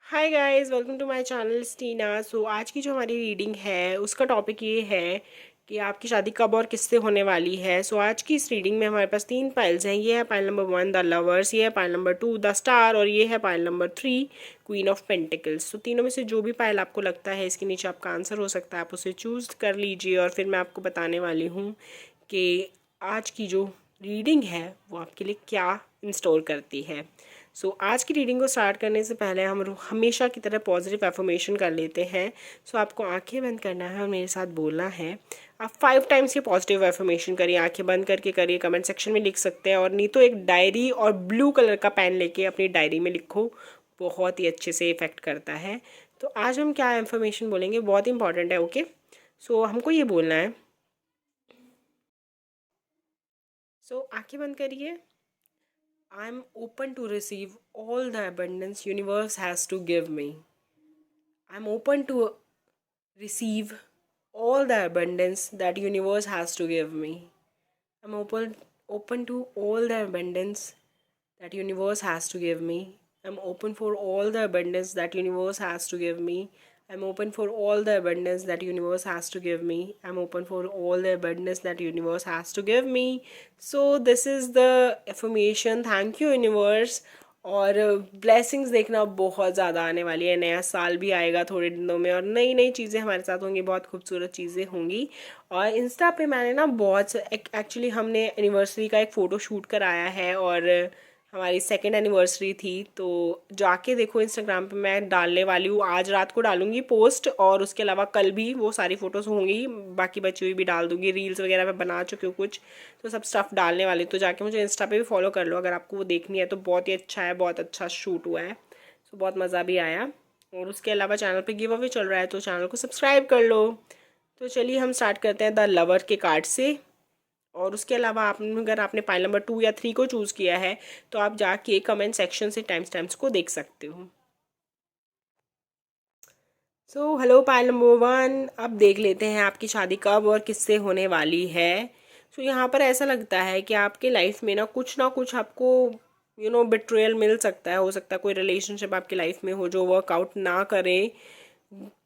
Hi guys, welcome to my channel Stina. So आज की जो हमारी रीडिंग है उसका टॉपिक ये है कि आपकी शादी कब और किससे होने वाली है। सो आज की इस रीडिंग में हमारे पास तीन पाइल्स हैं। ये है पाइल नंबर 1 द लवर्स, ये है पाइल नंबर 2 द स्टार और ये है pile number 3 queen of pentacles. तो तीनों में से जो भी पाइल आपको लगता है इसके नीचे आपका आंसर हो सकता है, आप उसे चूज़ कर लीजिए। और फिर मैं आपको बताने वाली हूँ कि आज की जो रीडिंग है वो आपके लिए क्या इंस्टोर करती है। आज की रीडिंग को स्टार्ट करने से पहले हम हमेशा की तरह पॉजिटिव एफर्मेशन कर लेते हैं। आपको आंखें बंद करना है और मेरे साथ बोलना है। आप 5 टाइम्स ये पॉजिटिव एफर्मेशन करिए, आंखें बंद करके करिए, कमेंट सेक्शन में लिख सकते हैं और नहीं तो एक डायरी और ब्लू कलर का पेन लेके अपनी डायरी में लिखो, बहुत ही अच्छे से इफेक्ट करता है। तो आज हम क्या इन्फॉर्मेशन बोलेंगे, बहुत इंपॉर्टेंट है। ओके, हमको ये बोलना है। आंखें बंद करिए। I'm open to receive all the abundance universe has to give me. I'm open to receive all the abundance that universe has to give me. I'm open to all the abundance that universe has to give me. I'm open for all the abundance that universe has to give me. I'm open for all the abundance that universe has to give me. I'm open for all the abundance that universe has to give me. So this is the affirmation. Thank you universe. और blessings देखना बहुत ज़्यादा आने वाली है। नया साल भी आएगा थोड़े दिनों में और नई नई चीज़ें हमारे साथ होंगी, बहुत खूबसूरत चीज़ें होंगी। और इंस्टा पे मैंने ना बहुत एक्चुअली हमने एनिवर्सरी का एक फ़ोटो शूट कराया है और हमारी सेकेंड एनिवर्सरी थी। तो जाके देखो, इंस्टाग्राम पे मैं डालने वाली हूँ, आज रात को डालूंगी पोस्ट और उसके अलावा कल भी वो सारी फ़ोटोज़ होंगी, बाकी बची हुई भी डाल दूँगी। रील्स वगैरह मैं बना चुकी हूँ कुछ, तो सब स्टफ़ डालने वाली। तो जाके मुझे इंस्टा पे भी फॉलो कर लो अगर आपको वो देखनी है। तो बहुत ही अच्छा है, बहुत अच्छा शूट हुआ है। बहुत मज़ा भी आया। और उसके अलावा चैनल पे गिव अवे चल रहा है तो चैनल को सब्सक्राइब कर लो। तो चलिए हम स्टार्ट करते हैं द लवर के कार्ड से। और उसके अलावा आपने अगर आपने पाइल नंबर 2 या 3 को चूज़ किया है तो आप जाके कमेंट सेक्शन से टाइम स्टैम्प्स को देख सकते हो। हेलो पाइल नंबर 1, अब देख लेते हैं आपकी शादी कब और किससे होने वाली है। यहाँ पर ऐसा लगता है कि आपके लाइफ में ना कुछ आपको बिट्रेयल मिल सकता है। हो सकता है कोई रिलेशनशिप आपकी लाइफ में हो जो वर्कआउट ना करे।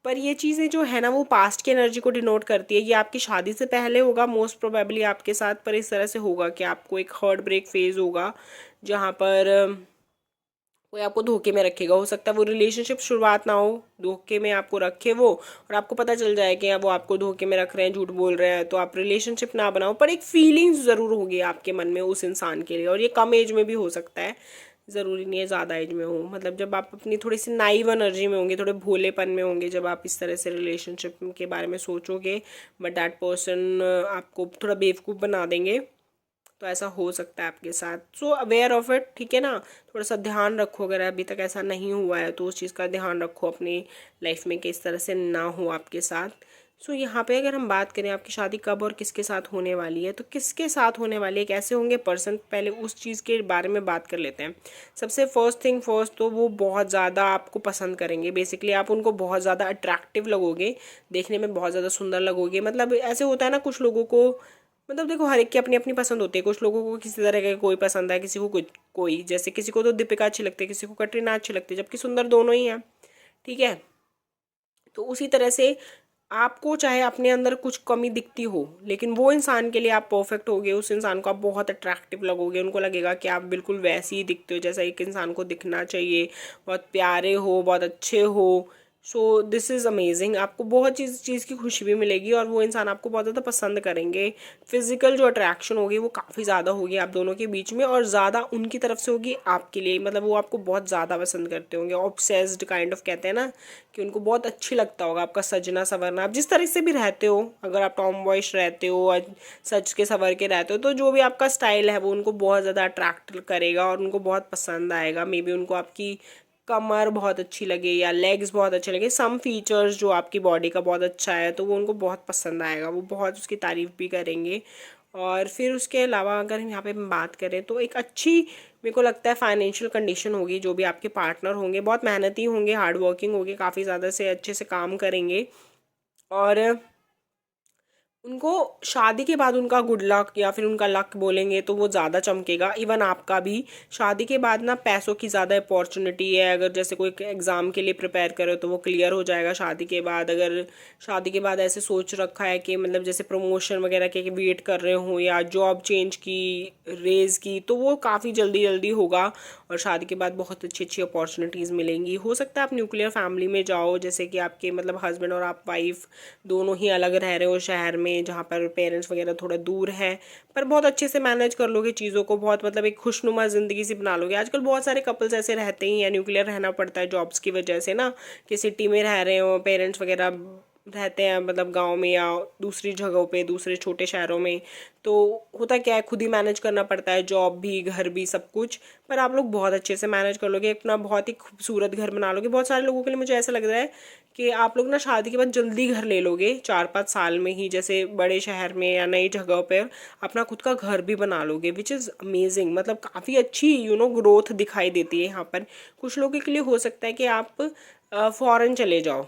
पर ये चीज़ें जो है ना वो पास्ट की एनर्जी को डिनोट करती है। ये आपकी शादी से पहले होगा मोस्ट प्रोबेबली आपके साथ, पर इस तरह से होगा कि आपको एक हार्ट ब्रेक फेज होगा जहाँ पर कोई आपको धोखे में रखेगा। हो सकता है वो रिलेशनशिप शुरुआत ना हो, धोखे में आपको रखे वो और आपको पता चल जाए कि वो आपको धोखे में रख रहे हैं, झूठ बोल रहे हैं, तो आप रिलेशनशिप ना बनाओ। पर एक फीलिंग्स ज़रूर होगी आपके मन में उस इंसान के लिए, और ये कम एज में भी हो सकता है, ज़रूरी नहीं है ज़्यादा एज में हो। मतलब जब आप अपनी थोड़ी सी नाइव एनर्जी में होंगे, थोड़े भोलेपन में होंगे, जब आप इस तरह से रिलेशनशिप के बारे में सोचोगे, बट दैट पर्सन आपको थोड़ा बेवकूफ़ बना देंगे, तो ऐसा हो सकता है आपके साथ। अवेयर ऑफ इट, ठीक है ना। थोड़ा सा ध्यान रखो, अगर अभी तक ऐसा नहीं हुआ है तो उस चीज़ का ध्यान रखो अपनी लाइफ में कि इस तरह से ना हो आपके साथ। यहाँ पे अगर हम बात करें आपकी शादी कब और किसके साथ होने वाली है, तो किसके साथ होने वाली है, कैसे होंगे पर्सन, पहले उस चीज़ के बारे में बात कर लेते हैं। सबसे फर्स्ट थिंग फर्स्ट, तो वो बहुत ज़्यादा आपको पसंद करेंगे। बेसिकली आप उनको बहुत ज़्यादा अट्रैक्टिव लगोगे, देखने में बहुत ज़्यादा सुंदर लगोगे। मतलब ऐसे होता है ना कुछ लोगों को, मतलब देखो हर एक की अपनी अपनी पसंद होती है। कुछ लोगों को किसी तरह का कोई पसंद है, किसी को कोई जैसे किसी को तो दीपिका अच्छी लगती है, किसी को कटरीना अच्छी लगती है, जबकि सुंदर दोनों ही हैं, ठीक है। तो उसी तरह से आपको चाहे अपने अंदर कुछ कमी दिखती हो, लेकिन वो इंसान के लिए आप परफेक्ट होगे, उस इंसान को आप बहुत अट्रैक्टिव लगोगे। उनको लगेगा कि आप बिल्कुल वैसे ही दिखते हो जैसा एक इंसान को दिखना चाहिए, बहुत प्यारे हो, बहुत अच्छे हो। This is amazing. आपको बहुत चीज़ की खुशी भी मिलेगी और वो इंसान आपको बहुत ज़्यादा पसंद करेंगे। फिजिकल जो अट्रैक्शन होगी वो काफ़ी ज़्यादा होगी आप दोनों के बीच में, और ज़्यादा उनकी तरफ से होगी आपके लिए। मतलब वो आपको बहुत ज़्यादा पसंद करते होंगे, ऑब्सेस्ड काइंड ऑफ कहते हैं ना, कि उनको बहुत अच्छी लगता होगा आपका सजना संवरना। आप जिस तरह से भी रहते हो, अगर आप टॉम बॉयश रहते हो और सज के संवर के रहते हो, तो जो भी आपका स्टाइल है वो उनको बहुत ज़्यादा अट्रैक्ट करेगा और उनको बहुत पसंद आएगा। मे बी उनको आपकी कमर बहुत अच्छी लगे या लेग्स बहुत अच्छे लगे, सम फीचर्स जो आपकी बॉडी का बहुत अच्छा है, तो वो उनको बहुत पसंद आएगा, वो बहुत उसकी तारीफ़ भी करेंगे। और फिर उसके अलावा अगर हम यहाँ पे बात करें तो एक अच्छी, मेरे को लगता है फाइनेंशियल कंडीशन होगी। जो भी आपके पार्टनर होंगे बहुत मेहनती होंगे, हार्ड वर्किंग होंगे, काफ़ी ज़्यादा से अच्छे से काम करेंगे। और उनको शादी के बाद उनका गुड लक या फिर उनका लक बोलेंगे तो वो ज़्यादा चमकेगा। इवन आपका भी शादी के बाद ना पैसों की ज़्यादा अपॉर्चुनिटी है। अगर जैसे कोई एग्ज़ाम के लिए प्रिपेयर करो तो वो क्लियर हो जाएगा शादी के बाद। अगर शादी के बाद ऐसे सोच रखा है कि मतलब जैसे प्रमोशन वगैरह के वेट कर रहे हो या जॉब चेंज की, रेज की, तो वो काफ़ी जल्दी जल्दी होगा और शादी के बाद बहुत अच्छी अच्छी अपॉर्चुनिटीज़ मिलेंगी। हो सकता है आप न्यूक्लियर फैमिली में जाओ, जैसे कि आपके मतलब हस्बैंड और आप वाइफ दोनों ही अलग रह रहे हो शहर में, जहाँ पर पेरेंट्स वगैरह थोड़ा दूर है, पर बहुत अच्छे से मैनेज कर लोगे चीज़ों को, बहुत मतलब एक खुशनुमा ज़िंदगी सी बना लोगे। आजकल बहुत सारे कपल्स ऐसे रहते ही हैं, न्यूक्लियर रहना पड़ता है जॉब्स की वजह से ना, कि सिटी में रह रहे हो, पेरेंट्स वगैरह रहते हैं मतलब गांव में या दूसरी जगहों पे, दूसरे छोटे शहरों में, तो होता क्या है खुद ही मैनेज करना पड़ता है, जॉब भी घर भी सब कुछ। पर आप लोग बहुत अच्छे से मैनेज कर लोगे, अपना बहुत ही खूबसूरत घर बना लोगे। बहुत सारे लोगों के लिए मुझे ऐसा लग रहा है कि आप लोग ना शादी के बाद जल्दी घर ले लोगे, 4-5 साल में ही, जैसे बड़े शहर में या नई जगह पर अपना खुद का घर भी बना लोगे, विच इज़ अमेजिंग। मतलब काफ़ी अच्छी ग्रोथ दिखाई देती है यहाँ पर। कुछ लोगों के लिए हो सकता है कि आप फॉरेन चले जाओ,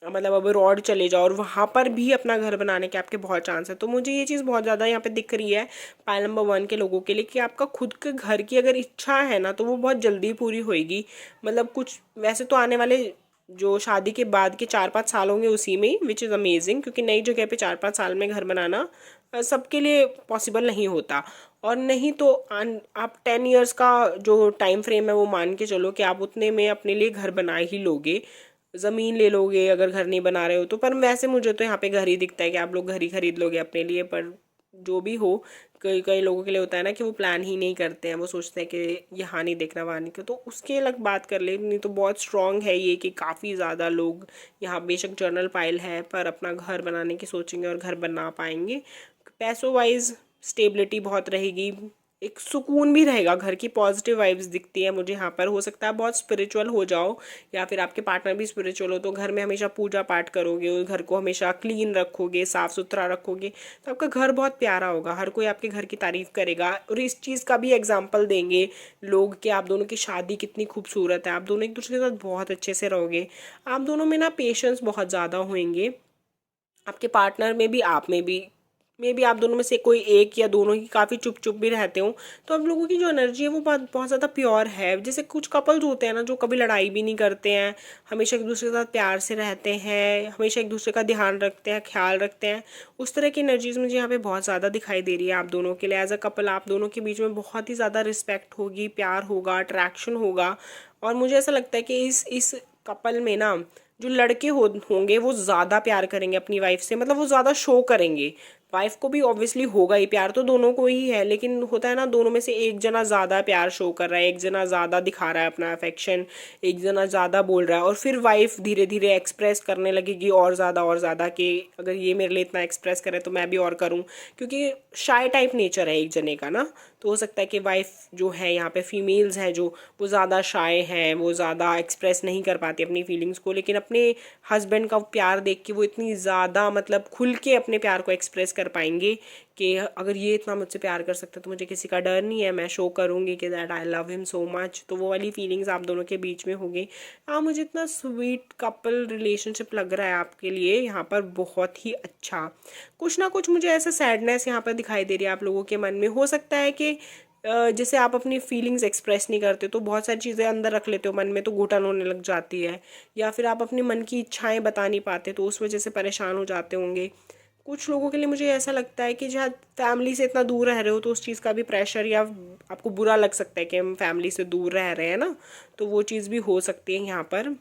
मतलब अब रॉड चले जाओ और वहाँ पर भी अपना घर बनाने के आपके बहुत चांस है। तो मुझे ये चीज़ बहुत ज़्यादा यहाँ पे दिख रही है पायल नंबर 1 के लोगों के लिए, कि आपका खुद के घर की अगर इच्छा है ना तो वो बहुत जल्दी पूरी होएगी। मतलब कुछ वैसे तो आने वाले जो शादी के बाद के 4-5 साल होंगे उसी में, विच इज़ अमेजिंग, क्योंकि नई जगह पे 4-5 साल में घर बनाना सबके लिए पॉसिबल नहीं होता। और नहीं तो आप 10 ईयर्स का जो टाइम फ्रेम है वो मान के चलो कि आप उतने में अपने लिए घर बना ही लोगे, ज़मीन ले लोगे अगर घर नहीं बना रहे हो तो। पर वैसे मुझे तो यहाँ पे घर ही दिखता है कि आप लोग घर ही खरीद लोगे अपने लिए। पर जो भी हो, कई कई लोगों के लिए होता है ना कि वो प्लान ही नहीं करते हैं, वो सोचते हैं कि यहाँ नहीं देखना वहाँ नहीं, तो उसके अलग बात कर ले। नहीं तो बहुत स्ट्रांग है ये कि काफ़ी ज़्यादा लोग यहाँ बेशक जर्नल पाइल है पर अपना घर बनाने की सोचेंगे और घर बना पाएंगे। पैसों वाइज स्टेबिलिटी बहुत रहेगी, एक सुकून भी रहेगा, घर की पॉजिटिव वाइब्स दिखती है मुझे यहाँ पर। हो सकता है बहुत स्पिरिचुअल हो जाओ या फिर आपके पार्टनर भी स्पिरिचुअल हो, तो घर में हमेशा पूजा पाठ करोगे और घर को हमेशा क्लीन रखोगे, साफ़ सुथरा रखोगे, तो आपका घर बहुत प्यारा होगा, हर कोई आपके घर की तारीफ़ करेगा। और इस चीज़ का भी एग्जाम्पल देंगे लोग कि आप दोनों की शादी कितनी खूबसूरत है, आप दोनों एक दूसरे के साथ बहुत अच्छे से रहोगे। आप दोनों में ना पेशेंस बहुत ज़्यादा होंगे, आपके पार्टनर में भी, आप में भी, मे बी आप दोनों में से कोई एक या दोनों ही काफ़ी चुप चुप भी रहते हो। तो आप लोगों की जो एनर्जी है वो बहुत बहुत ज़्यादा प्योर है। जैसे कुछ कपल्स होते हैं ना जो कभी लड़ाई भी नहीं करते हैं, हमेशा एक दूसरे के साथ प्यार से रहते हैं, हमेशा एक दूसरे का ध्यान रखते हैं, ख्याल रखते हैं, उस तरह की एनर्जीज मुझे यहाँ पे बहुत ज़्यादा दिखाई दे रही है आप दोनों के लिए। एज अ कपल आप दोनों के बीच में बहुत ही ज़्यादा रिस्पेक्ट होगी, प्यार होगा, अट्रैक्शन होगा। और मुझे ऐसा लगता है कि इस कपल में ना जो लड़के होंगे वो ज़्यादा प्यार करेंगे अपनी वाइफ से, मतलब वो ज़्यादा शो करेंगे। वाइफ को भी ऑब्वियसली होगा ही, प्यार तो दोनों को ही है, लेकिन होता है ना दोनों में से एक जना ज़्यादा प्यार शो कर रहा है, एक जना ज़्यादा दिखा रहा है अपना अफेक्शन, एक जना ज़्यादा बोल रहा है, और फिर वाइफ धीरे धीरे एक्सप्रेस करने लगेगी और ज़्यादा कि अगर ये मेरे लिए इतना एक्सप्रेस करे तो मैं भी और करूँ, क्योंकि शाय टाइप नेचर है एक जने का ना। तो हो सकता है कि वाइफ जो है यहाँ पे फीमेल्स हैं जो वो ज़्यादा शाय हैं, वो ज़्यादा एक्सप्रेस नहीं कर पाती अपनी फीलिंग्स को, लेकिन अपने हस्बैंड का प्यार देख के वो इतनी ज़्यादा मतलब खुल के अपने प्यार को एक्सप्रेस कर पाएंगे कि अगर ये इतना मुझसे प्यार कर सकता है तो मुझे किसी का डर नहीं है, मैं शो करूँगी कि that I love him so much. तो वो वाली फीलिंग्स आप दोनों के बीच में होगी। हाँ, मुझे इतना स्वीट कपल रिलेशनशिप लग रहा है आपके लिए यहाँ पर, बहुत ही अच्छा। कुछ ना कुछ मुझे ऐसा सैडनेस यहाँ पर दिखाई दे रही है आप लोगों के मन में। हो सकता है कि जैसे आप अपनी फीलिंग्स एक्सप्रेस नहीं करते तो बहुत सारी चीज़ें अंदर रख लेते हो मन में, तो घुटन होने लग जाती है, या फिर आप अपने मन की इच्छाएं बता नहीं पाते तो उस वजह से परेशान हो जाते होंगे। कुछ लोगों के लिए मुझे ऐसा लगता है कि जहाँ फैमिली से इतना दूर रह रहे हो तो उस चीज़ का भी प्रेशर, या आपको बुरा लग सकता है कि हम फैमिली से दूर रह रहे हैं ना, तो वो चीज़ भी हो सकती है यहाँ पर।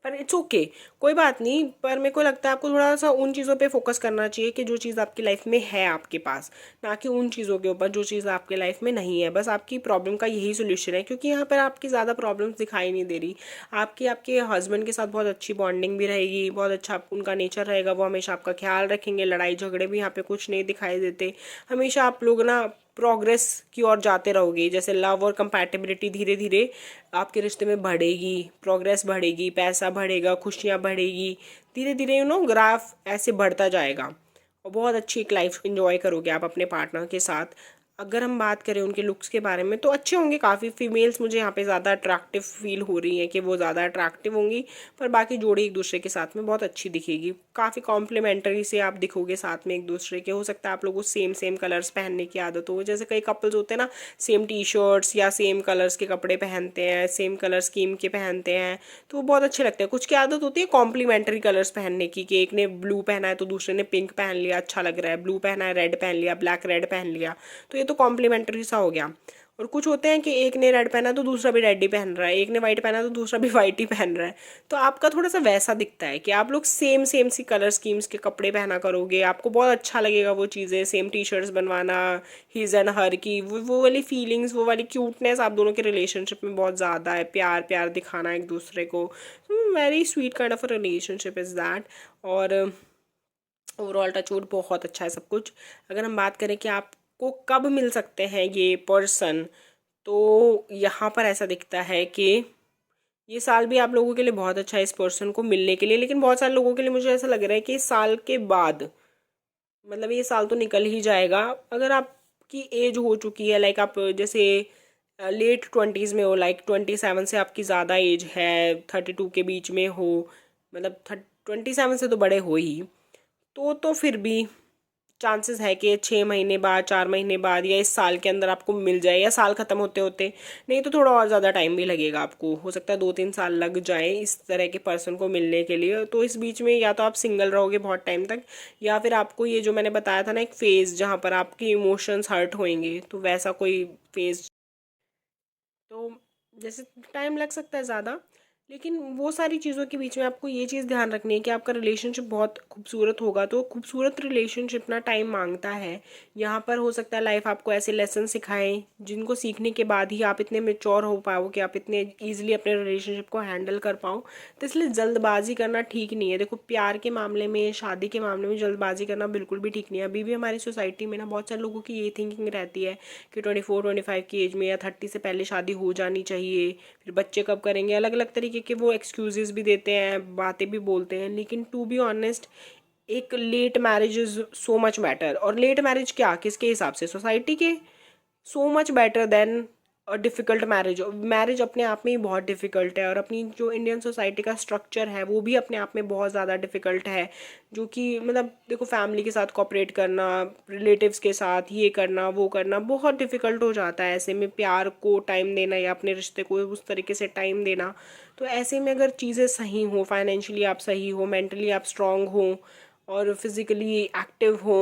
पर इट्स ओके, कोई बात नहीं। पर मेरे को लगता है आपको थोड़ा सा उन चीज़ों पे फोकस करना चाहिए कि जो चीज़ आपकी लाइफ में है आपके पास, ना कि उन चीज़ों के ऊपर जो चीज़ आपके लाइफ में नहीं है। बस आपकी प्रॉब्लम का यही सोल्यूशन है, क्योंकि यहाँ पर आपकी ज़्यादा प्रॉब्लम्स दिखाई नहीं दे रही। आपकी आपके हस्बैंड के साथ बहुत अच्छी बॉन्डिंग भी रहेगी, बहुत अच्छा उनका नेचर रहेगा, वो हमेशा आपका ख्याल रखेंगे, लड़ाई झगड़े भी यहाँ पे कुछ नहीं दिखाई देते। हमेशा आप लोग ना प्रोग्रेस की ओर जाते रहोगे, जैसे लव और कंपैटिबिलिटी धीरे धीरे आपके रिश्ते में बढ़ेगी, प्रोग्रेस बढ़ेगी, पैसा बढ़ेगा, खुशियाँ बढ़ेगी, धीरे धीरे ग्राफ ऐसे बढ़ता जाएगा और बहुत अच्छी एक लाइफ इंजॉय करोगे आप अपने पार्टनर के साथ। अगर हम बात करें उनके लुक्स के बारे में तो अच्छे होंगे काफ़ी। फीमेल्स मुझे यहाँ पे ज़्यादा अट्रैक्टिव फील हो रही हैं कि वो ज़्यादा अट्रैक्टिव होंगी, पर बाकी जोड़ी एक दूसरे के साथ में बहुत अच्छी दिखेगी। काफ़ी कॉम्प्लीमेंट्री से आप दिखोगे साथ में एक दूसरे के। हो सकता है आप लोगों को सेम सेम कलर्स पहनने की आदत हो, जैसे कई कपल्स होते हैं ना, सेम टी शर्ट्स या सेम कलर्स के कपड़े पहनते हैं, सेम कलर स्कीम के पहनते हैं, तो वो बहुत अच्छे लगते हैं। कुछ की आदत होती है कॉम्प्लीमेंट्री कलर्स पहनने की, कि एक ने ब्लू पहना है तो दूसरे ने पिंक पहन लिया, अच्छा लग रहा है। ब्लू पहना है, रेड पहन लिया, ब्लैक रेड पहन लिया, तो ये तो कॉम्प्लीमेंट्री सा हो गया। और कुछ होते हैं कि एक ने रेड पहना तो दूसरा भी रेड ही पहन रहा है, एक ने वाइट पहना तो दूसरा भी वाइट ही पहन रहा है। तो आपका थोड़ा सा वैसा दिखता है कि आप लोग सेम सेम सी कलर स्कीम्स के कपड़े पहना करोगे, आपको बहुत अच्छा लगेगा वो चीज़ें। सेम टी शर्ट्स बनवाना, हिज एंड हर की वो वाली फीलिंग्स, वो वाली क्यूटनेस आप दोनों के रिलेशनशिप में बहुत ज़्यादा है। प्यार प्यार दिखाना एक दूसरे को, very sweet kind of a relationship is that. और ओवरऑल टचवुड बहुत अच्छा है सब कुछ। अगर हम बात करें कि आपको कब मिल सकते हैं ये पर्सन, तो यहाँ पर ऐसा दिखता है कि ये साल भी आप लोगों के लिए बहुत अच्छा है इस पर्सन को मिलने के लिए, लेकिन बहुत सारे लोगों के लिए मुझे ऐसा लग रहा है कि इस साल के बाद, मतलब ये साल तो निकल ही जाएगा। अगर आपकी एज हो चुकी है, लाइक आप जैसे लेट ट्वेंटीज़ में हो, लाइक 27 से आपकी ज़्यादा एज है, 32 के बीच में हो, मतलब 27 से तो बड़े हो ही, तो फिर भी चांसेस है कि 6 महीने बाद, 4 महीने बाद या इस साल के अंदर आपको मिल जाए, या साल ख़त्म होते होते। नहीं तो थोड़ा और ज़्यादा टाइम भी लगेगा आपको, हो सकता है 2-3 साल लग जाए इस तरह के पर्सन को मिलने के लिए। तो इस बीच में या तो आप सिंगल रहोगे बहुत टाइम तक, या फिर आपको ये जो मैंने बताया था ना एक फेज़ जहाँ पर आपके इमोशंस हर्ट होंगे, तो वैसा कोई फेज़, तो जैसे टाइम लग सकता है ज़्यादा। लेकिन वो सारी चीज़ों के बीच में आपको ये चीज़ ध्यान रखनी है कि आपका रिलेशनशिप बहुत खूबसूरत होगा, तो खूबसूरत रिलेशनशिप ना टाइम मांगता है। यहाँ पर हो सकता है लाइफ आपको ऐसे लेसन सिखाएं जिनको सीखने के बाद ही आप इतने मेच्योर हो पाओ कि आप इतने ईजिली अपने रिलेशनशिप को हैंडल कर पाओ। तो इसलिए जल्दबाजी करना ठीक नहीं है। देखो, प्यार के मामले में, शादी के मामले में जल्दबाजी करना बिल्कुल भी ठीक नहीं है। अभी भी हमारी सोसाइटी में ना बहुत सारे लोगों की ये थिंकिंग रहती है कि 24-25 की एज में या 30 से पहले शादी हो जानी चाहिए, फिर बच्चे कब करेंगे, अलग अलग तरीके के वो एक्सक्यूजेस भी देते हैं, बातें भी बोलते हैं। लेकिन टू बी ऑनेस्ट, एक late marriage is so much better. और लेट मैरिज क्या, किसके हिसाब से, सोसाइटी के, so much better than difficult marriage. Marriage अपने आप में ही बहुत डिफ़िकल्ट है, और अपनी जो इंडियन सोसाइटी का स्ट्रक्चर है वो भी अपने आप में बहुत ज़्यादा डिफ़िकल्ट है। जो कि मतलब देखो, फैमिली के साथ कोऑपरेट करना, रिलेटिव्स के साथ ये करना वो करना बहुत डिफ़िकल्ट हो जाता है। ऐसे में प्यार को टाइम देना या अपने रिश्ते को उस तरीके से टाइम देना, तो ऐसे में अगर चीज़ें सही हो, फाइनेंशियली आप सही हो, मेंटली आप स्ट्रांग हो, और फिज़िकली एक्टिव हो,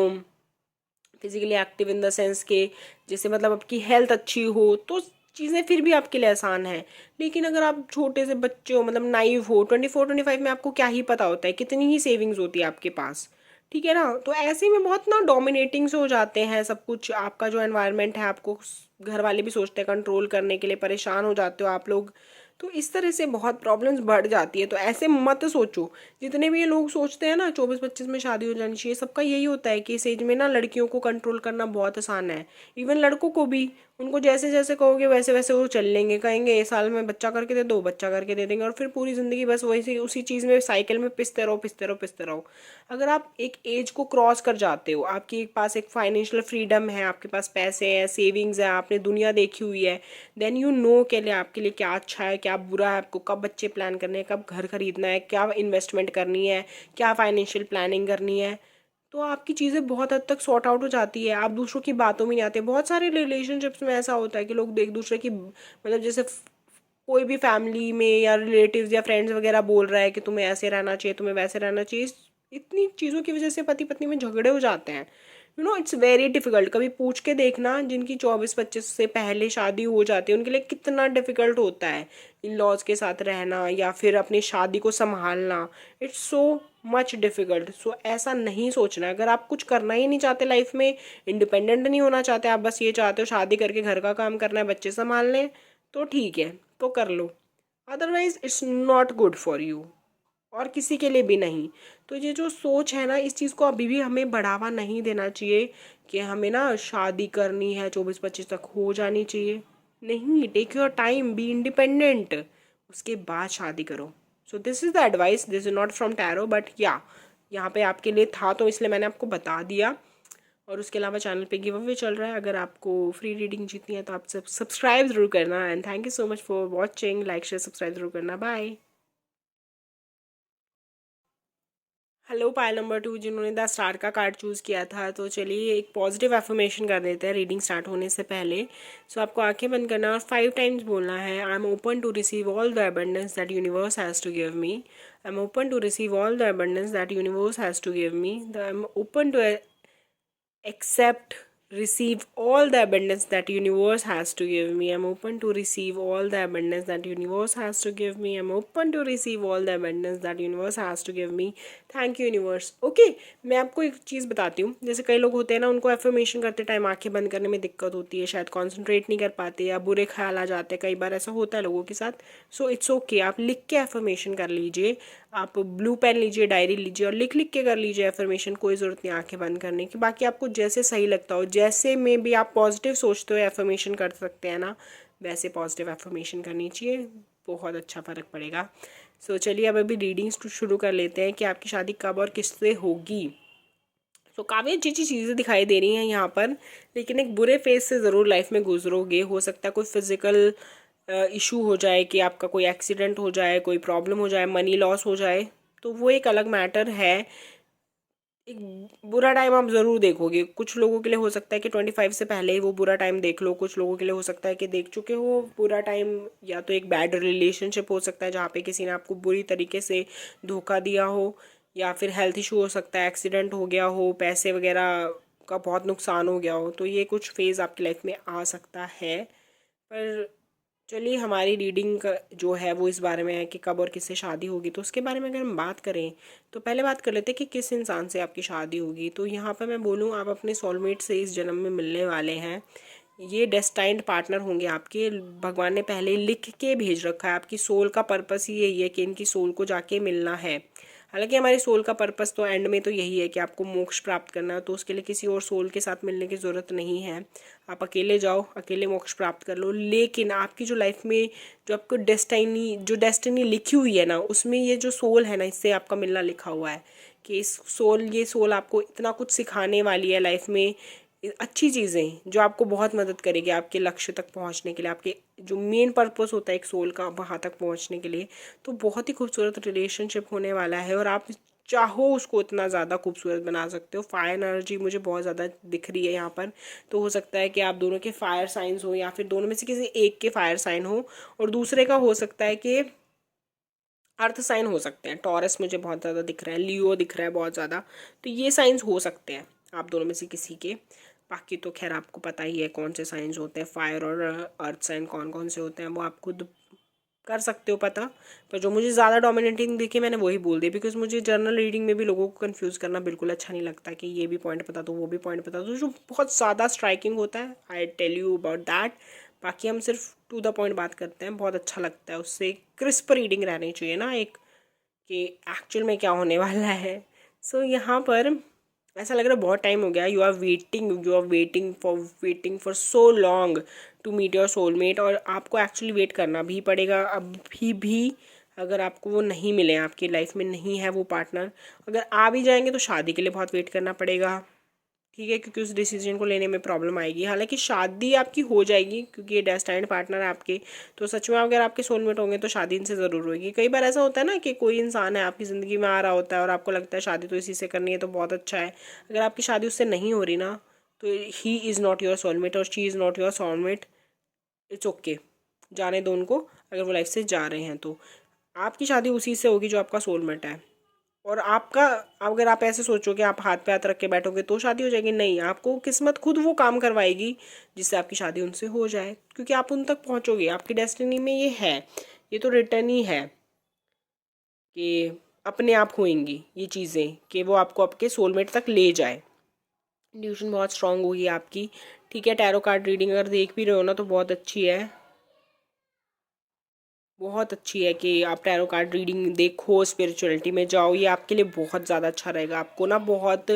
physically active in the sense के जैसे मतलब आपकी हेल्थ अच्छी हो, तो चीज़ें फिर भी आपके लिए आसान है। लेकिन अगर आप छोटे से बच्चे हो, मतलब नाइव हो, 24-25 में आपको क्या ही पता होता है, कितनी ही सेविंग्स होती है आपके पास, ठीक है ना। तो ऐसे में बहुत ना डोमिनेटिंग से हो जाते हैं सब कुछ। आपका जो एनवायरनमेंट है, आपको घर वाले भी सोचते हैं कंट्रोल करने के लिए, परेशान हो जाते हो आप लोग। तो इस तरह से बहुत प्रॉब्लम्स बढ़ जाती है। तो ऐसे मत सोचो। जितने भी ये लोग सोचते हैं ना 24-25 में शादी हो जानी चाहिए, सबका यही होता है कि इस एज में ना लड़कियों को कंट्रोल करना बहुत आसान है। इवन लड़कों को भी, उनको जैसे जैसे कहोगे वैसे वैसे वो चल लेंगे, कहेंगे ये साल में बच्चा करके दे दो, बच्चा करके दे देंगे, और फिर पूरी ज़िंदगी बस वैसे उसी चीज़ में साइकिल में पिसते रहो पिसते रहो पिसते रहो। अगर आप एक एज को क्रॉस कर जाते हो, आपके पास एक फाइनेंशियल फ्रीडम है, आपके पास पैसे हैं, सेविंग्स है, आपने दुनिया देखी हुई है, देन यू नो के लिए आपके लिए क्या अच्छा है क्या बुरा है, आपको कब बच्चे प्लान करने हैं, कब घर खरीदना है, क्या इन्वेस्टमेंट करनी है, क्या फाइनेंशियल प्लानिंग करनी है, तो आपकी चीज़ें बहुत हद तक सॉर्ट आउट हो जाती है। आप दूसरों की बातों में नहीं आते। बहुत सारे रिलेशनशिप्स में ऐसा होता है कि लोग एक दूसरे की, मतलब जैसे कोई भी फैमिली में या रिलेटिव्स या फ्रेंड्स वगैरह बोल रहा है कि तुम्हें ऐसे रहना चाहिए, तुम्हें वैसे रहना चाहिए, इतनी चीज़ों की वजह से पति पत्नी में झगड़े हो जाते हैं। It's very difficult. कभी पूछ के देखना जिनकी 24-25 से पहले शादी हो जाती है, उनके लिए कितना डिफ़िकल्ट होता है इन लॉज के साथ रहना या फिर अपनी शादी को संभालना। It's so much difficult. So ऐसा नहीं सोचना। अगर आप कुछ करना ही नहीं चाहते लाइफ में, इंडिपेंडेंट नहीं होना चाहते, आप बस ये चाहते हो शादी करके घर का काम करना है, बच्चे संभालने हैं, तो ठीक है, तो कर लो। Otherwise it's not good for you, और किसी के लिए भी नहीं। तो ये जो सोच है ना, इस चीज़ को अभी भी हमें बढ़ावा नहीं देना चाहिए कि हमें ना शादी करनी है 24-25 तक हो जानी चाहिए। नहीं, take your time, be independent, उसके बाद शादी करो। So this is the advice, this is not from tarot, but या यहाँ पे आपके लिए था तो इसलिए मैंने आपको बता दिया। और उसके अलावा चैनल पे गिव अवे चल रहा है, अगर आपको फ्री रीडिंग जीतनी है तो आप सब सब्सक्राइब ज़रूर करना। And thank you so much for watching. Like share subscribe ज़रूर करना। बाय। हेलो पायल नंबर 2 जिन्होंने द स्टार का कार्ड चूज़ किया था, तो चलिए एक पॉजिटिव एफर्मेशन कर देते हैं रीडिंग स्टार्ट होने से पहले। सो आपको आंखें बंद करना और 5 टाइम्स बोलना है, I am open to receive all the abundance that universe has to give me. I am open to receive all the abundance that universe has to give me. I am open to accept, receive all the abundance that universe has to give me. I'm open to receive all the abundance that universe has to give me. I'm open to receive all the abundance that universe has to give me. Thank you universe. Okay, मैं आपको एक चीज़ बताती हूँ। जैसे कई लोग होते हैं ना, उनको एफर्मेशन करते टाइम आंखें बंद करने में दिक्कत होती है, शायद कॉन्सेंट्रेट नहीं कर पाते या बुरे ख्याल आ जाते हैं, कई बार ऐसा होता है लोगों के साथ। सो इट्स ओके, आप लिख के एफर्मेशन कर लीजिए। आप ब्लू पेन लीजिए, डायरी लीजिए और लिख लिख के कर लीजिए एफर्मेशन। कोई ज़रूरत नहीं आंखें बंद करने की। बाकी आपको जैसे सही लगता हो, जैसे में भी आप पॉजिटिव सोचते हो एफर्मेशन कर सकते हैं ना, वैसे पॉजिटिव एफर्मेशन करनी चाहिए, बहुत अच्छा फ़र्क पड़ेगा। सो चलिए अब अभी रीडिंग्स शुरू कर लेते हैं कि आपकी शादी कब और किससे होगी। तो काफ़ी अच्छी अच्छी चीज़ें दिखाई दे रही हैं यहाँ पर, लेकिन एक बुरे फेज से ज़रूर लाइफ में गुजरोगे। हो सकता है कोई फिज़िकल इशू हो जाए, कि आपका कोई एक्सीडेंट हो जाए, कोई प्रॉब्लम हो जाए, मनी लॉस हो जाए, तो वो एक अलग मैटर है। एक बुरा टाइम आप ज़रूर देखोगे। कुछ लोगों के लिए हो सकता है कि 25 से पहले ही वो बुरा टाइम देख लो, कुछ लोगों के लिए हो सकता है कि देख चुके हो बुरा टाइम। या तो एक बैड रिलेशनशिप हो सकता है जहाँ पे किसी ने आपको बुरी तरीके से धोखा दिया हो, या फिर हेल्थ इशू हो सकता है, एक्सीडेंट हो गया हो, पैसे वगैरह का बहुत नुकसान हो गया हो। तो ये कुछ फेज़ आपकी लाइफ में आ सकता है। पर चलिए हमारी रीडिंग का जो है वो इस बारे में है कि कब और किससे शादी होगी। तो उसके बारे में अगर हम बात करें तो पहले बात कर लेते हैं कि किस इंसान से आपकी शादी होगी। तो यहाँ पर मैं बोलूँ, आप अपने सोलमेट से इस जन्म में मिलने वाले हैं। ये डेस्टाइन्ड पार्टनर होंगे आपके। भगवान ने पहले ही लिख के भेज रखा है। आपकी सोल का पर्पस ही यही है कि इनकी सोल को जाके मिलना है। हालांकि हमारी सोल का पर्पस तो एंड में तो यही है कि आपको मोक्ष प्राप्त करना है, तो उसके लिए किसी और सोल के साथ मिलने की ज़रूरत नहीं है। आप अकेले जाओ, अकेले मोक्ष प्राप्त कर लो। लेकिन आपकी जो लाइफ में जो आपको डेस्टिनी लिखी हुई है ना, उसमें ये जो सोल है ना, इससे आपका मिलना लिखा हुआ है कि ये सोल आपको इतना कुछ सिखाने वाली है लाइफ में, अच्छी चीज़ें जो आपको बहुत मदद करेगी आपके लक्ष्य तक पहुंचने के लिए, आपके जो मेन पर्पस होता है एक सोल का, वहाँ तक पहुंचने के लिए। तो बहुत ही खूबसूरत रिलेशनशिप होने वाला है और आप चाहो उसको इतना ज़्यादा खूबसूरत बना सकते हो। फायर एनर्जी मुझे बहुत ज़्यादा दिख रही है यहाँ पर। तो हो सकता है कि आप दोनों के फायर साइंस हो, या फिर दोनों में से किसी एक के फायर साइन हो, और दूसरे का हो सकता है कि अर्थ साइन हो सकते हैं। टॉरस मुझे बहुत ज़्यादा दिख रहा है, लियो दिख रहा है बहुत ज़्यादा। तो ये साइंस हो सकते हैं आप दोनों में से किसी के। बाकी तो खैर आपको पता ही है कौन से साइंस होते हैं, फायर और अर्थ साइन कौन कौन से होते हैं, वो आप खुद कर सकते हो पता। पर जो मुझे ज़्यादा डोमिनेटिंग दिखे मैंने वही बोल दिया, बिकॉज मुझे जर्नल रीडिंग में भी लोगों को कंफ्यूज करना बिल्कुल अच्छा नहीं लगता कि ये भी पॉइंट बता दो वो भी पॉइंट बता दो। जो बहुत ज़्यादा स्ट्राइकिंग होता है, I tell you about that. बाकी हम सिर्फ टू द पॉइंट बात करते हैं, बहुत अच्छा लगता है। उससे क्रिस्प रीडिंग रहनी चाहिए ना एक, कि एक्चुअल में क्या होने वाला है। सो यहाँ पर ऐसा लग रहा है बहुत टाइम हो गया। You are waiting for so long to meet your soulmate, और आपको एक्चुअली वेट करना भी पड़ेगा अभी भी। अगर आपको वो नहीं मिले, आपकी लाइफ में नहीं है वो पार्टनर, अगर आ भी जाएंगे तो शादी के लिए बहुत वेट करना पड़ेगा, ठीक है, क्योंकि उस डिसीजन को लेने में प्रॉब्लम आएगी। हालांकि शादी आपकी हो जाएगी क्योंकि ये डेस्टाइन्ड पार्टनर है आपके। तो सच में अगर आपके सोलमेट होंगे तो शादी इनसे ज़रूर होगी। कई बार ऐसा होता है ना कि कोई इंसान है आपकी ज़िंदगी में आ रहा होता है और आपको लगता है शादी तो इसी से करनी है तो बहुत अच्छा है। अगर आपकी शादी उससे नहीं हो रही ना, तो he is not your soulmate और she is not your soulmate. It's okay, जाने दो उनको। अगर वो लाइफ से जा रहे हैं तो आपकी शादी उसी से होगी जो आपका सोलमेट है। और आपका, अगर आप ऐसे सोचो कि आप हाथ पे हाथ रख के बैठोगे तो शादी हो जाएगी, नहीं, आपको किस्मत खुद वो काम करवाएगी जिससे आपकी शादी उनसे हो जाए, क्योंकि आप उन तक पहुंचोगे। आपकी डेस्टिनी में ये है, ये तो रिटर्न ही है कि अपने आप होएंगी ये चीज़ें, कि वो आपको आपके सोलमेट तक ले जाए। इंट्यूशन बहुत स्ट्रांग होगी आपकी, ठीक है। टैरो कार्ड रीडिंग अगर देख भी रहे हो ना तो बहुत अच्छी है, बहुत अच्छी है कि आप टैरो कार्ड रीडिंग देखो, स्पिरिचुअलिटी में जाओ। ये आपके लिए बहुत ज़्यादा अच्छा रहेगा। आपको ना बहुत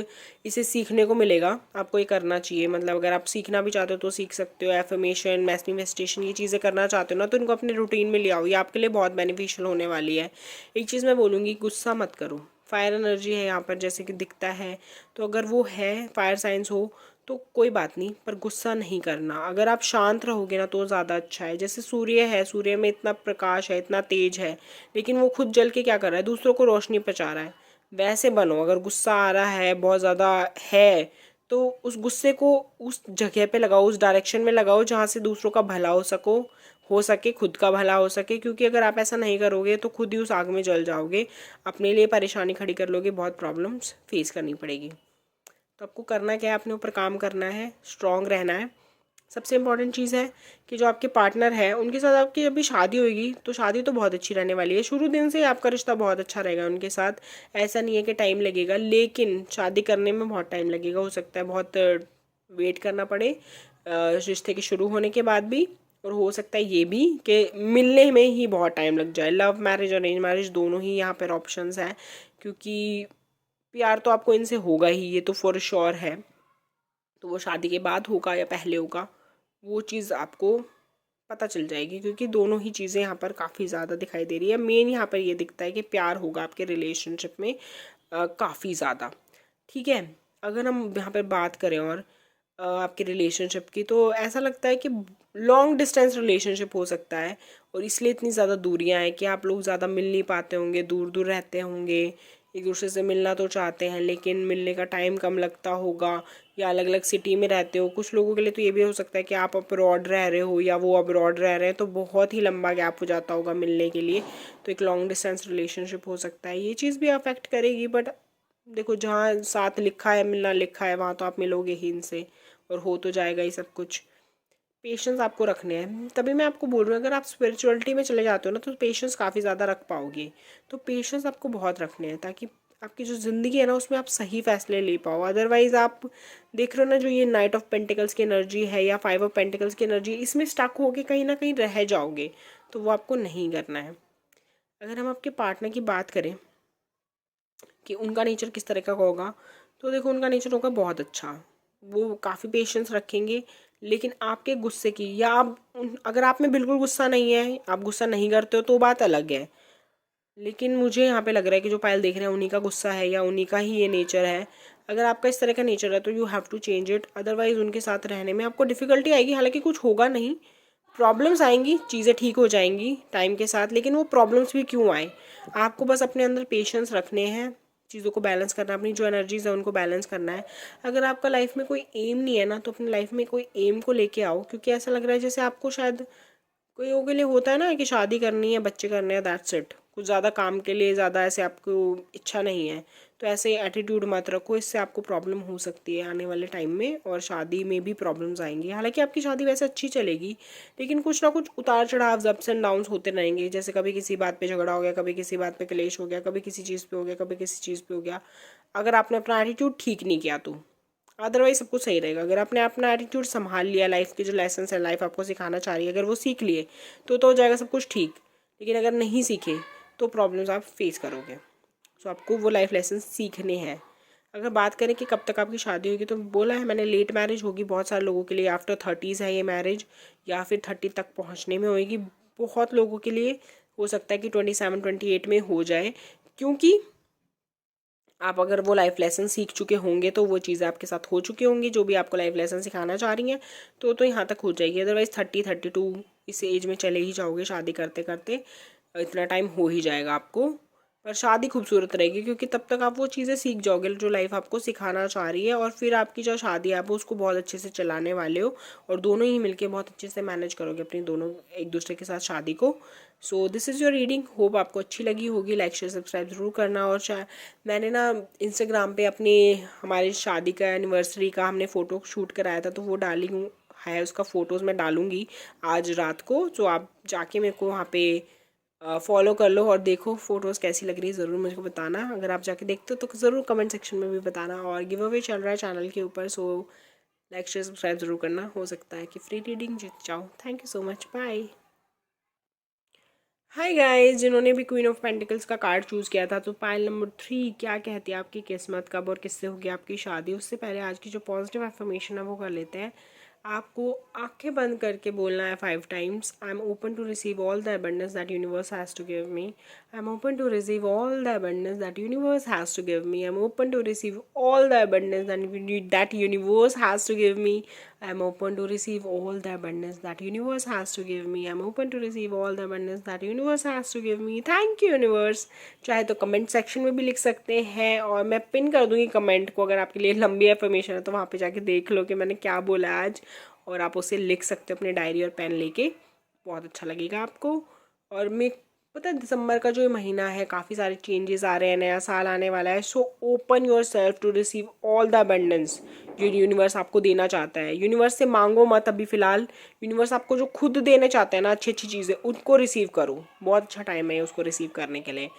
इसे सीखने को मिलेगा, आपको ये करना चाहिए। मतलब अगर आप सीखना भी चाहते हो तो सीख सकते हो। एफर्मेशन, मैनिफेस्टेशन, ये चीज़ें करना चाहते हो ना तो इनको अपने रूटीन में ले आओ, ये आपके लिए बहुत बेनिफिशियल होने वाली है। एक चीज़ मैं बोलूँगी, गुस्सा मत करो, फायर एनर्जी है यहाँ पर जैसे कि दिखता है। तो अगर वो है, फायर साइंस हो तो कोई बात नहीं, पर गुस्सा नहीं करना। अगर आप शांत रहोगे ना तो ज़्यादा अच्छा है। जैसे सूर्य है, सूर्य में इतना प्रकाश है, इतना तेज है, लेकिन वो खुद जल के क्या कर रहा है, दूसरों को रोशनी पहुँचा रहा है। वैसे बनो। अगर गुस्सा आ रहा है, बहुत ज़्यादा है, तो उस गुस्से को उस जगह पे लगाओ, उस डायरेक्शन में लगाओ जहाँ से दूसरों का भला हो सके, खुद का भला हो सके। क्योंकि अगर आप ऐसा नहीं करोगे तो खुद ही उस आग में जल जाओगे, अपने लिए परेशानी खड़ी कर लोगे, बहुत प्रॉब्लम्स फेस करनी पड़ेगी। तो आपको करना क्या है, अपने ऊपर काम करना है, स्ट्रांग रहना है। सबसे इम्पॉर्टेंट चीज़ है कि जो आपके पार्टनर है उनके साथ आपकी अभी शादी होगी तो शादी तो बहुत अच्छी रहने वाली है। शुरू दिन से आपका रिश्ता बहुत अच्छा रहेगा उनके साथ। ऐसा नहीं है कि टाइम लगेगा, लेकिन शादी करने में बहुत टाइम लगेगा। हो सकता है बहुत वेट करना पड़े रिश्ते के शुरू होने के बाद भी, और हो सकता है ये भी कि मिलने में ही बहुत टाइम लग जाए। लव मैरिज, अरेंज मैरिज दोनों ही यहाँ पर ऑप्शंस हैं, क्योंकि प्यार तो आपको इनसे होगा ही, ये तो फॉर श्योर है। तो वो शादी के बाद होगा या पहले होगा, वो चीज़ आपको पता चल जाएगी, क्योंकि दोनों ही चीज़ें यहाँ पर काफ़ी ज़्यादा दिखाई दे रही है। मेन यहाँ पर ये दिखता है कि प्यार होगा आपके रिलेशनशिप में काफ़ी ज़्यादा। ठीक है, अगर हम यहाँ पर बात करें और आपके रिलेशनशिप की, तो ऐसा लगता है कि लॉन्ग डिस्टेंस रिलेशनशिप हो सकता है, और इसलिए इतनी ज़्यादा दूरियां हैं कि आप लोग ज़्यादा मिल नहीं पाते होंगे, दूर दूर रहते होंगे। एक दूसरे से मिलना तो चाहते हैं लेकिन मिलने का टाइम कम लगता होगा, या अलग अलग सिटी में रहते हो। कुछ लोगों के लिए तो ये भी हो सकता है कि आप अब्रॉड रह रहे हो या वो अब्रॉड रह रहे हैं, तो बहुत ही लंबा गैप हो जाता होगा मिलने के लिए। तो एक लॉन्ग डिस्टेंस रिलेशनशिप हो सकता है, ये चीज़ भी अफेक्ट करेगी। बट देखो, जहाँ साथ लिखा है, मिलना लिखा है, वहाँ तो आप मिलोगे ही इनसे, और हो तो जाएगा ही सब कुछ। पेशेंस आपको रखने हैं, तभी मैं आपको बोल रही हूँ, अगर आप स्पिरिचुअलिटी में चले जाते हो ना तो पेशेंस काफ़ी ज़्यादा रख पाओगे। तो पेशेंस आपको बहुत रखने हैं, ताकि आपकी जो ज़िंदगी है ना उसमें आप सही फैसले ले पाओ। अदरवाइज़ आप देख रहे हो ना, जो ये नाइट ऑफ पेंटिकल्स की एनर्जी है या 5 ऑफ पेंटिकल्स की एनर्जी, इसमें स्टक होके कहीं ना कहीं रह जाओगे, तो वो आपको नहीं करना है। अगर हम आपके पार्टनर की बात करें कि उनका नेचर किस तरह का होगा, तो देखो उनका नेचर होगा बहुत अच्छा। वो काफ़ी पेशेंस रखेंगे, लेकिन आपके गुस्से की, या आप अगर आप में बिल्कुल गुस्सा नहीं है, आप गुस्सा नहीं करते हो तो बात अलग है। लेकिन मुझे यहाँ पे लग रहा है कि जो पायल देख रहे हैं उन्हीं का गुस्सा है, या उन्हीं का ही ये नेचर है। अगर आपका इस तरह का नेचर है तो you have to change it, otherwise उनके साथ रहने में आपको डिफ़िकल्टी आएगी। हालांकि कुछ होगा नहीं, प्रॉब्लम्स आएंगी, चीज़ें ठीक हो जाएंगी टाइम के साथ, लेकिन वो प्रॉब्लम्स भी क्यों आए, आपको बस अपने अंदर पेशेंस रखने हैं, चीज़ों को बैलेंस करना, अपनी जो एनर्जीज है उनको बैलेंस करना है। अगर आपका लाइफ में कोई एम नहीं है ना, तो अपनी लाइफ में कोई एम को लेके आओ, क्योंकि ऐसा लग रहा है जैसे आपको शायद कोईयों के लिए होता है ना कि शादी करनी है, बच्चे करने हैं, दैट्स इट। कुछ ज़्यादा काम के लिए ज़्यादा ऐसे आपको इच्छा नहीं है, तो ऐसे एटीट्यूड मत रखो, इससे आपको प्रॉब्लम हो सकती है आने वाले टाइम में, और शादी में भी प्रॉब्लम्स आएंगी। हालांकि आपकी शादी वैसे अच्छी चलेगी, लेकिन कुछ ना कुछ उतार चढ़ाव, अप्स एंड डाउन्स होते रहेंगे। जैसे कभी किसी बात पे झगड़ा हो गया, कभी किसी बात पे क्लेश हो गया, कभी किसी चीज़ पे हो गया, कभी किसी चीज़ पे हो गया। अगर आपने अपना एटीट्यूड ठीक नहीं किया तो अदरवाइज सब कुछ सही रहेगा। अगर आपने अपना एटीट्यूड संभाल लिया, लाइफ के जो लेसन है, लाइफ आपको सिखाना चाह रही है, अगर वो सीख लिए तो हो जाएगा सब कुछ ठीक। लेकिन अगर नहीं सीखे तो प्रॉब्लम्स आप फेस करोगे। सो आपको वो लाइफ लेसन सीखने हैं। अगर बात करें कि कब तक आपकी शादी होगी, तो बोला है मैंने, लेट मैरिज होगी बहुत सारे लोगों के लिए, आफ्टर 30s है ये मैरिज, या फिर 30 तक पहुँचने में होगी। बहुत लोगों के लिए हो सकता है कि 27-28 में हो जाए, क्योंकि आप अगर वो लाइफ लेसन सीख चुके होंगे तो वो चीज़ें आपके साथ हो चुकी होंगी, जो भी आपको लाइफ लेसन सिखाना चाह रही हैं, तो यहाँ तक हो जाएगी। अदरवाइज़ 30-32 इस एज में चले ही जाओगे शादी करते करते, इतना टाइम हो ही जाएगा आपको। पर शादी खूबसूरत रहेगी, क्योंकि तब तक आप वो चीज़ें सीख जाओगे जो लाइफ आपको सिखाना चाह रही है, और फिर आपकी जो शादी है आप उसको बहुत अच्छे से चलाने वाले हो, और दोनों ही मिलके बहुत अच्छे से मैनेज करोगे अपनी दोनों एक दूसरे के साथ शादी को। सो this is your reading, hope आपको अच्छी लगी होगी। लाइक शेयर सब्सक्राइब ज़रूर करना। और मैंने ना इंस्टाग्राम पे अपनी हमारी शादी का एनिवर्सरी का हमने फ़ोटो शूट कराया था, तो वो डाली हूँ है, उसका फ़ोटोज़ मैं डालूँगी आज रात को। तो आप जाके मेरे को वहाँ पे फॉलो कर लो और देखो फ़ोटोज़ कैसी लग रही है, ज़रूर मुझको बताना। अगर आप जाके देखते हो तो ज़रूर कमेंट सेक्शन में भी बताना। और गिव अवे चल रहा है चैनल के ऊपर, सो लाइक शेयर सब्सक्राइब ज़रूर करना। हो सकता है कि फ्री रीडिंग जीत जाओ। Thank you so much, bye. Hi guys, जिन्होंने भी क्वीन ऑफ पेंटिकल्स का कार्ड चूज़ किया था, तो पाइल नंबर 3 क्या कहती है आपकी किस्मत, कब और किससे होगी आपकी शादी। उससे पहले आज की जो पॉजिटिव एफर्मेशन है वो कर लेते हैं। आपको आंखें बंद करके बोलना है 5 times, I am open to receive all the abundance that universe has to give me, I am open to receive all the abundance that universe has to give me, I am open to receive all the abundance that universe has to give me, I am open to receive all the abundance that universe has to give me. I am open to receive all the abundance that universe has to give me. Thank you universe. चाहे तो comment section में भी लिख सकते हैं और मैं pin कर दूंगी कमेंट को, अगर आपके लिए लंबी एफर्मेशन है तो वहाँ पे जाके देख लो कि मैंने क्या बोला आज, और आप उसे लिख सकते हो अपने डायरी और पेन लेके, बहुत अच्छा लगेगा आपको। और मैं पता है दिसंबर का जो ये महीना है काफ़ी सारे चेंजेस आ रहे हैं, नया साल आने वाला है। So open yourself to receive all the abundance जो यूनिवर्स आपको देना चाहता है। यूनिवर्स से मांगो मत अभी फ़िलहाल, यूनिवर्स आपको जो खुद देना चाहते हैं ना अच्छी अच्छी चीज़ें, उनको रिसीव करो। बहुत अच्छा टाइम है उसको रिसीव करने के लिए।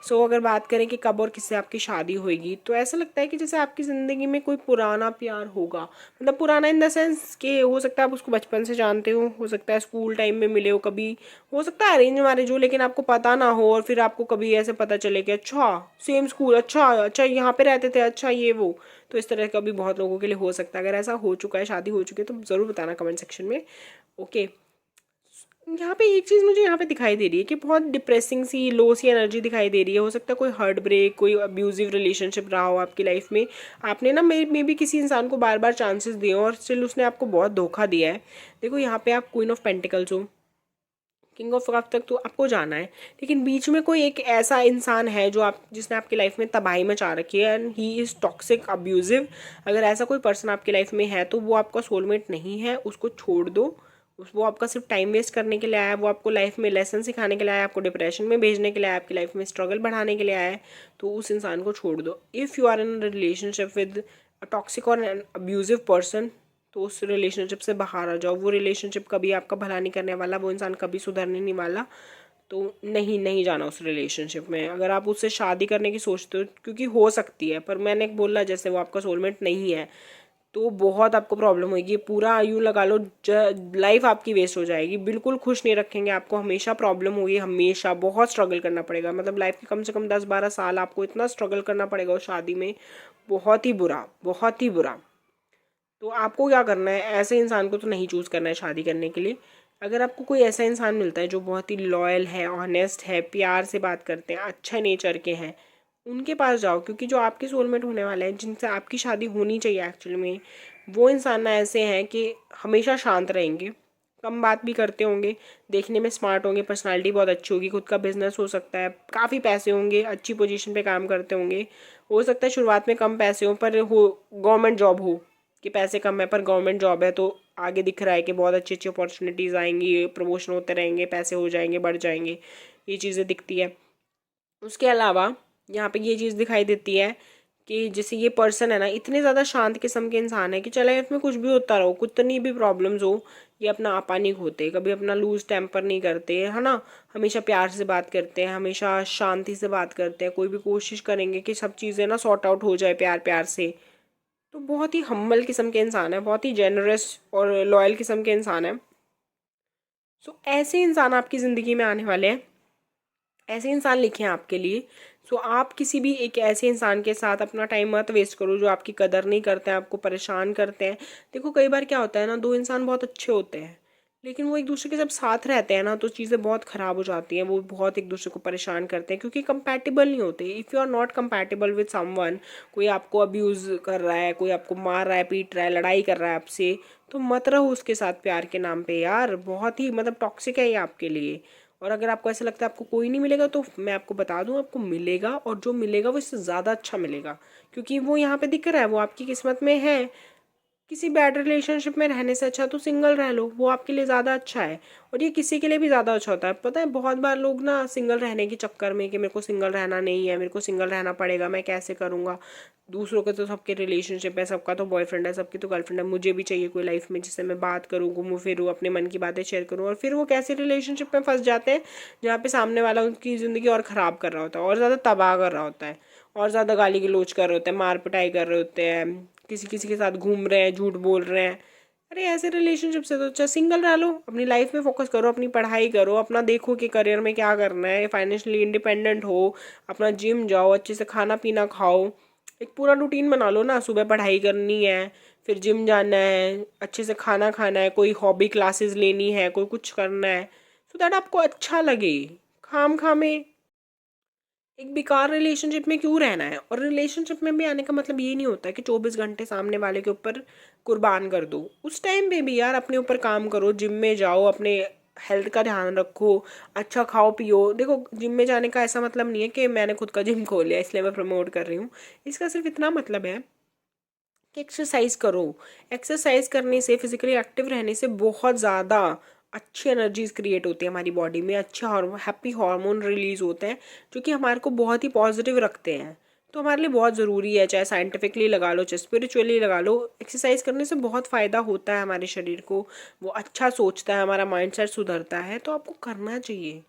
सो अगर बात करें कि कब और किससे आपकी शादी होगी, तो ऐसा लगता है कि जैसे आपकी ज़िंदगी में कोई पुराना प्यार होगा। मतलब पुराना इन द सेंस कि हो सकता है आप उसको बचपन से जानते हो सकता है स्कूल टाइम में मिले हो कभी, हो सकता है अरेंज मैरिज हो लेकिन आपको पता ना हो, और फिर आपको कभी ऐसे पता चले कि अच्छा सेम स्कूल, अच्छा अच्छा यहाँ पे रहते थे, अच्छा ये वो। तो इस तरह का भी बहुत लोगों के लिए हो सकता है। अगर ऐसा हो चुका है, शादी हो चुकी है, तो ज़रूर बताना कमेंट सेक्शन में। ओके, यहाँ पे एक चीज़ मुझे यहाँ पे दिखाई दे रही है कि बहुत डिप्रेसिंग सी, लो सी एनर्जी दिखाई दे रही है। हो सकता है कोई हार्ट ब्रेक, कोई अब्यूजिव रिलेशनशिप रहा हो आपकी लाइफ में। आपने ना मे भी किसी इंसान को बार बार चांसेस दिए और स्टिल उसने आपको बहुत धोखा दिया है। देखो यहाँ पे आप क्वीन ऑफ पेंटिकल्स हो, किंग ऑफ कप तक तो आपको जाना है, लेकिन बीच में कोई एक ऐसा इंसान है जो आप जिसने आपकी लाइफ में तबाही मचा रखी है, and he is toxic abusive. अगर ऐसा कोई पर्सन आपकी लाइफ में है तो वो आपका सोलमेट नहीं है, उसको छोड़ दो। वो आपका सिर्फ टाइम वेस्ट करने के लिए आया है, वो आपको लाइफ में लेसन सिखाने के लिए आया है, आपको डिप्रेशन में भेजने के लिए आया है, आपकी लाइफ में स्ट्रगल बढ़ाने के लिए आया है। तो उस इंसान को छोड़ दो। If you are in relationship with a toxic और एन अब्यूजिव पर्सन, तो उस रिलेशनशिप से बाहर आ जाओ। वो रिलेशनशिप कभी आपका भला नहीं करने वाला, वो इंसान कभी सुधरने नहीं वाला। तो नहीं जाना उस रिलेशनशिप में। अगर आप उससे शादी करने की सोचते हो, क्योंकि हो सकती है, पर मैंने बोला जैसे वो आपका सोलमेट नहीं है, तो बहुत आपको प्रॉब्लम होगी। पूरा यूँ लगा लो लाइफ आपकी वेस्ट हो जाएगी, बिल्कुल खुश नहीं रखेंगे आपको, हमेशा प्रॉब्लम होगी, हमेशा बहुत स्ट्रगल करना पड़ेगा। मतलब लाइफ के कम से कम 10-12 साल आपको इतना स्ट्रगल करना पड़ेगा उस शादी में, बहुत ही बुरा, बहुत ही बुरा। तो आपको क्या करना है, ऐसे इंसान को तो नहीं चूज़ करना है शादी करने के लिए। अगर आपको कोई ऐसा इंसान मिलता है जो बहुत ही लॉयल है, ऑनेस्ट है, प्यार से बात करते हैं, अच्छा नेचर के हैं, उनके पास जाओ। क्योंकि जो आपके सोलमेट होने वाले हैं, जिनसे आपकी शादी होनी चाहिए एक्चुअली में, वो इंसान ना ऐसे हैं कि हमेशा शांत रहेंगे, कम बात भी करते होंगे, देखने में स्मार्ट होंगे, पर्सनालिटी बहुत अच्छी होगी, खुद का बिजनेस हो सकता है, काफ़ी पैसे होंगे, अच्छी पोजीशन पे काम करते होंगे। हो सकता है शुरुआत में कम पैसे हो, पर हो गवर्नमेंट जॉब हो कि पैसे कम है पर गवर्नमेंट जॉब है, तो आगे दिख रहा है कि बहुत अच्छी अच्छी अपॉर्चुनिटीज़ आएंगी, प्रमोशन होते रहेंगे, पैसे हो जाएंगे, बढ़ जाएंगे, ये चीज़ें दिखती है। उसके अलावा यहाँ पे ये चीज़ दिखाई देती है कि जैसे ये पर्सन है ना, इतने ज़्यादा शांत किस्म के इंसान है कि चले लाइफ में कुछ भी होता रहो, कितनी भी प्रॉब्लम्स हो, ये अपना आपा नहीं खोते, कभी अपना लूज टेम्पर नहीं करते, है ना। हमेशा प्यार से बात करते हैं, हमेशा शांति से बात करते हैं, कोई भी कोशिश करेंगे कि सब चीज़ें ना सॉर्ट आउट हो जाए प्यार प्यार से। तो बहुत ही हम्बल किस्म के इंसान है, बहुत ही जेनरस और लॉयल किस्म के इंसान है। सो ऐसे इंसान आपकी ज़िंदगी में आने वाले हैं, ऐसे इंसान लिखे हैं आपके लिए। सो आप किसी भी एक ऐसे इंसान के साथ अपना टाइम मत वेस्ट करो जो आपकी कदर नहीं करते हैं, आपको परेशान करते हैं। देखो कई बार क्या होता है ना, दो इंसान बहुत अच्छे होते हैं, लेकिन वो एक दूसरे के जब साथ रहते हैं ना, तो चीज़ें बहुत ख़राब हो जाती हैं। वो बहुत एक दूसरे को परेशान करते हैं क्योंकि कंपैटिबल नहीं होते। If you are not compatible with someone, कोई आपको अब्यूज़ कर रहा है, कोई आपको मार रहा है, पीट रहा है, लड़ाई कर रहा है आपसे, तो मत रहो उसके साथ प्यार के नाम पे यार। बहुत ही मतलब टॉक्सिक है ये आपके लिए। और अगर आपको ऐसा लगता है आपको कोई नहीं मिलेगा, तो मैं आपको बता दूं, आपको मिलेगा, और जो मिलेगा वो इससे ज़्यादा अच्छा मिलेगा, क्योंकि वो यहाँ पे दिख रहा है, वो आपकी किस्मत में है। किसी बैड रिलेशनशिप में रहने से अच्छा तो सिंगल रह लो, वो आपके लिए ज़्यादा अच्छा है। और ये किसी के लिए भी ज़्यादा अच्छा होता है। पता है बहुत बार लोग ना सिंगल रहने के चक्कर में कि मेरे को सिंगल रहना नहीं है, मेरे को सिंगल रहना पड़ेगा, मैं कैसे करूँगा, दूसरों के तो सबके रिलेशनशिप है, सबका तो बॉयफ्रेंड है, सबकी तो गर्लफ्रेंड है, मुझे भी चाहिए कोई लाइफ में जिससे मैं बात करूँ, घूमूँ फिरूँ, अपने मन की बातें शेयर करूँ। और फिर वो कैसे रिलेशनशिप में फंस जाते हैं जहाँ पे सामने वाला उनकी ज़िंदगी और ख़राब कर रहा होता है, और ज़्यादा तबाह कर रहा होता है, और ज़्यादा गाली गलौज कर रहे होते हैं, मार पिटाई कर रहे होते हैं, किसी किसी के साथ घूम रहे हैं, झूठ बोल रहे हैं। अरे ऐसे रिलेशनशिप से तो अच्छा सिंगल रह लो, अपनी लाइफ में फोकस करो, अपनी पढ़ाई करो, अपना देखो कि करियर में क्या करना है, फाइनेंशियली इंडिपेंडेंट हो, अपना जिम जाओ, अच्छे से खाना पीना खाओ, एक पूरा रूटीन बना लो ना, सुबह पढ़ाई करनी है, फिर जिम जाना है, अच्छे से खाना खाना है, कोई हॉबी क्लासेस लेनी है, कोई कुछ करना है, सो दैट आपको अच्छा लगे। खाम खामे एक बेकार रिलेशनशिप में क्यों रहना है। और रिलेशनशिप में भी आने का मतलब ये नहीं होता कि 24 घंटे सामने वाले के ऊपर कुर्बान कर दो। उस टाइम पे भी यार अपने ऊपर काम करो, जिम में जाओ, अपने हेल्थ का ध्यान रखो, अच्छा खाओ पियो। देखो जिम में जाने का ऐसा मतलब नहीं है कि मैंने खुद का जिम खोल लिया इसलिए मैं प्रमोट कर रही हूँ। इसका सिर्फ इतना मतलब है कि एक्सरसाइज करो। एक्सरसाइज करने से, फिजिकली एक्टिव रहने से बहुत ज़्यादा अच्छी एनर्जीज क्रिएट होती है हमारी बॉडी में, अच्छे हैप्पी हार्मोन रिलीज होते हैं जो कि हमारे को बहुत ही पॉजिटिव रखते हैं। तो हमारे लिए बहुत ज़रूरी है, चाहे साइंटिफिकली लगा लो चाहे स्पिरिचुअली लगा लो, एक्सरसाइज करने से बहुत फ़ायदा होता है हमारे शरीर को। वो अच्छा सोचता है, हमारा माइंडसेट सुधरता है, तो आपको करना चाहिए।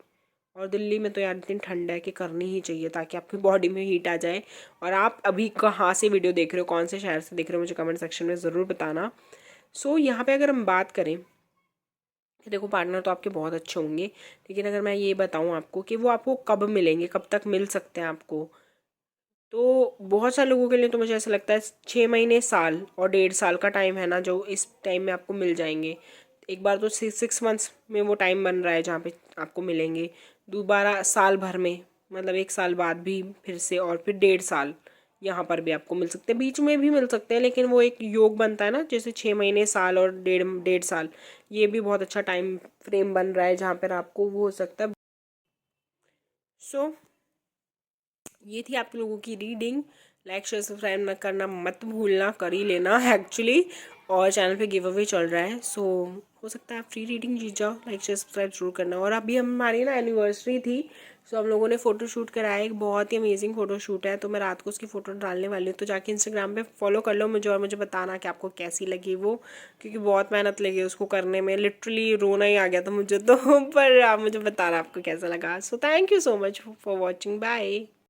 और दिल्ली में तो यार इतनी ठंड है कि करनी ही चाहिए ताकि आपकी बॉडी में हीट आ जाए। और आप अभी कहाँ से वीडियो देख रहे हो, कौन से शहर से देख रहे हो, मुझे कमेंट सेक्शन में ज़रूर बताना। सो यहाँ पे अगर हम बात करें कि देखो पार्टनर तो आपके बहुत अच्छे होंगे, लेकिन अगर मैं ये बताऊँ आपको कि वो आपको कब मिलेंगे, कब तक मिल सकते हैं आपको, तो बहुत सारे लोगों के लिए तो मुझे ऐसा लगता है 6 महीने, साल और 1.5 साल का टाइम है ना, जो इस टाइम में आपको मिल जाएंगे। एक बार तो 6 मंथ्स में वो टाइम बन रहा है जहाँ पे आपको मिलेंगे। दोबारा साल भर में, मतलब 1 साल बाद भी फिर से, और फिर 1.5 साल यहाँ पर भी आपको मिल सकते हैं, बीच में भी मिल सकते हैं, लेकिन वो एक योग बनता है ना, जैसे 6 महीने, साल और डेढ़ डेढ़ साल। ये भी बहुत अच्छा टाइम फ्रेम बन रहा है जहाँ पर आपको वो हो सकता है। सो ये थी आप लोगों की रीडिंग। लाइक शेयर सब्सक्राइब न करना मत भूलना, कर ही लेना एक्चुअली। और चैनल पे गिव अवे चल रहा है, सो हो सकता है आप फ्री रीडिंग जीत जाओ। लाइक शेयर सब्सक्राइब जरूर करना। और अभी हमारी ना एनिवर्सरी थी, सो हम लोगों ने फ़ोटो शूट कराया, एक बहुत ही अमेजिंग फ़ोटो शूट है, तो मैं रात को उसकी फ़ोटो डालने वाली हूँ। तो जाके इंस्टाग्राम पे फॉलो कर लो मुझे, और मुझे बताना कि आपको कैसी लगी वो, क्योंकि बहुत मेहनत लगी उसको करने में, लिटरली रोना ही आ गया था मुझे तो पर आप मुझे बताना आपको कैसा लगा। So thank you so much for watching, bye.